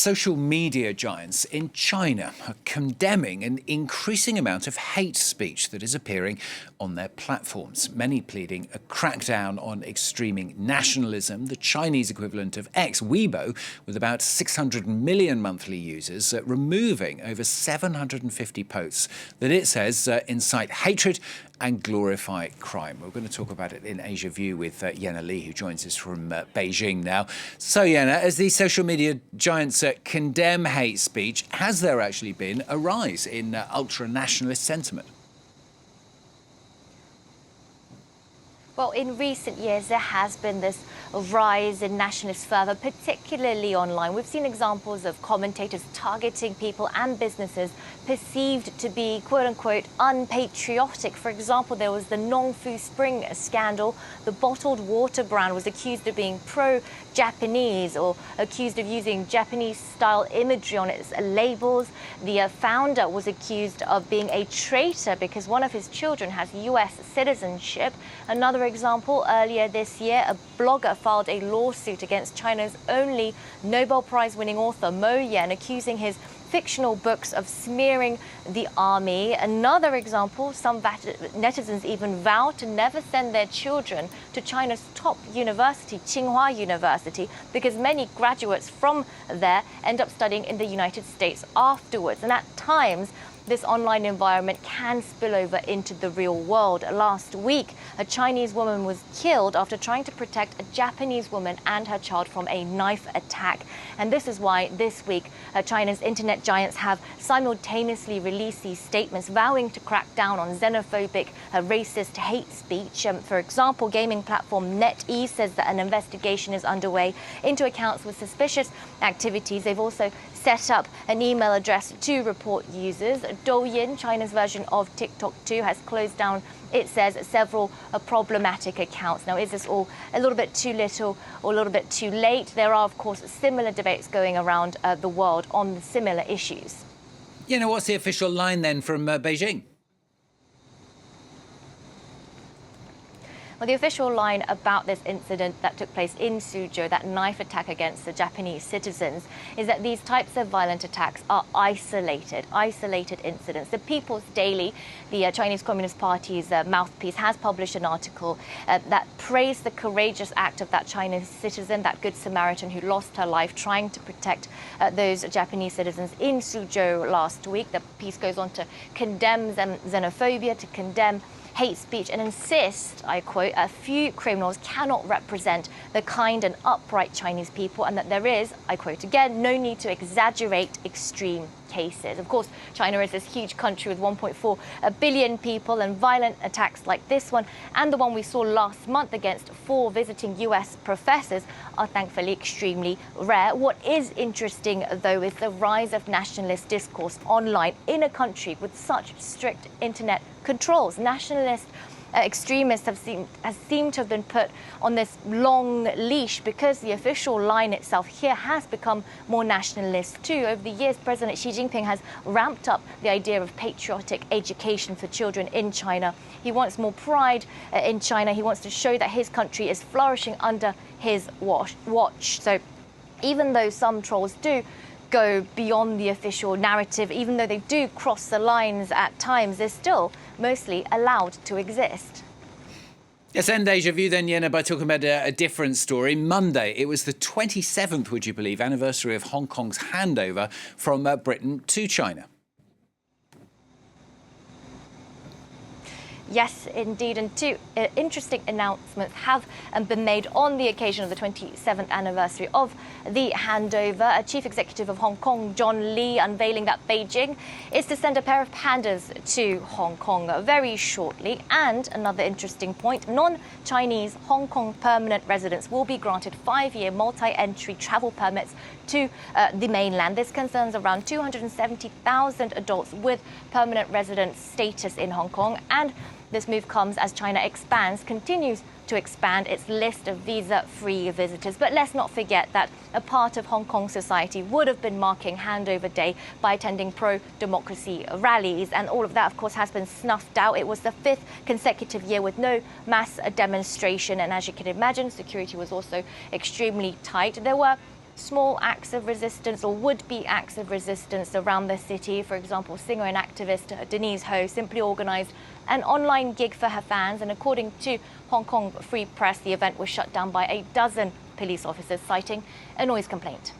Social media giants in China are condemning an increasing amount of hate speech that is appearing on their platforms, many pleading a crackdown on extreme nationalism. The Chinese equivalent of X, Weibo, with about 600 million monthly users, removing over 750 posts that it says incite hatred and glorify crime. We're going to talk about it in Asia View with Yenna Lee, who joins us from Beijing now. So, Yenna, as these social media giants condemn hate speech, has there actually been a rise in ultra-nationalist sentiment? Well, in recent years, there has been this rise in nationalist fervour, particularly online. We've seen examples of commentators targeting people and businesses perceived to be, quote-unquote, unpatriotic. For example, there was the Nongfu Spring scandal. The bottled water brand was accused of being pro-Japanese or accused of using Japanese-style imagery on its labels. The founder was accused of being a traitor because one of his children has US citizenship. Another example, earlier this year, a blogger filed a lawsuit against China's only Nobel Prize-winning author, Mo Yan, accusing his fictional books of smearing the army. Another example, some netizens even vow to never send their children to China's top university, Tsinghua University, because many graduates from there end up studying in the United States afterwards. And at times, this online environment can spill over into the real world. Last week, a Chinese woman was killed after trying to protect a Japanese woman and her child from a knife attack. And this is why this week, China's internet giants have simultaneously released these statements vowing to crack down on xenophobic, racist hate speech. For example, gaming platform NetEase says that an investigation is underway into accounts with suspicious activities. They've also set up an email address to report users. Douyin, China's version of TikTok too, has closed down, it says, several problematic accounts. Now, is this all a little bit too little or a little bit too late? There are, of course, similar debates going around the world on similar issues. You know, what's the official line then from Beijing? Well, the official line about this incident that took place in Suzhou, that knife attack against the Japanese citizens, is that these types of violent attacks are isolated incidents. The People's Daily, the Chinese Communist Party's mouthpiece, has published an article that praised the courageous act of that Chinese citizen, that Good Samaritan who lost her life trying to protect those Japanese citizens in Suzhou last week. The piece goes on to condemn xenophobia, to condemn hate speech, and insist, I quote, a few criminals cannot represent the kind and upright Chinese people, and that there is, I quote again, no need to exaggerate extreme cases. Of course, China is this huge country with 1.4 billion people, and violent attacks like this one and the one we saw last month against 4 visiting US professors are thankfully extremely rare. What is interesting, though, is the rise of nationalist discourse online in a country with such strict internet controls. Nationalist extremists have seemed to have been put on this long leash because the official line itself here has become more nationalist too. Over the years, President Xi Jinping has ramped up the idea of patriotic education for children in China. He wants more pride in China. He wants to show that his country is flourishing under his watch. So even though some trolls do go beyond the official narrative, even though they do cross the lines at times, they're still mostly allowed to exist. Let's end Asia View then, Yenna, by talking about a different story. Monday, it was the 27th, would you believe, anniversary of Hong Kong's handover from Britain to China. Yes, indeed, and two interesting announcements have been made on the occasion of the 27th anniversary of the handover. A chief executive of Hong Kong, John Lee, unveiling that Beijing is to send a pair of pandas to Hong Kong very shortly. And another interesting point, non-Chinese Hong Kong permanent residents will be granted 5-year multi-entry travel permits to the mainland. This concerns around 270,000 adults with permanent resident status in Hong Kong, and this move comes as China continues to expand its list of visa-free visitors. But let's not forget that a part of Hong Kong society would have been marking Handover Day by attending pro-democracy rallies. And all of that, of course, has been snuffed out. It was the 5th consecutive year with no mass demonstration. And as you can imagine, security was also extremely tight. There were small acts of resistance or would-be acts of resistance around the city. For example, singer and activist Denise Ho simply organised an online gig for her fans, and according to Hong Kong Free Press, the event was shut down by a dozen police officers, citing a noise complaint.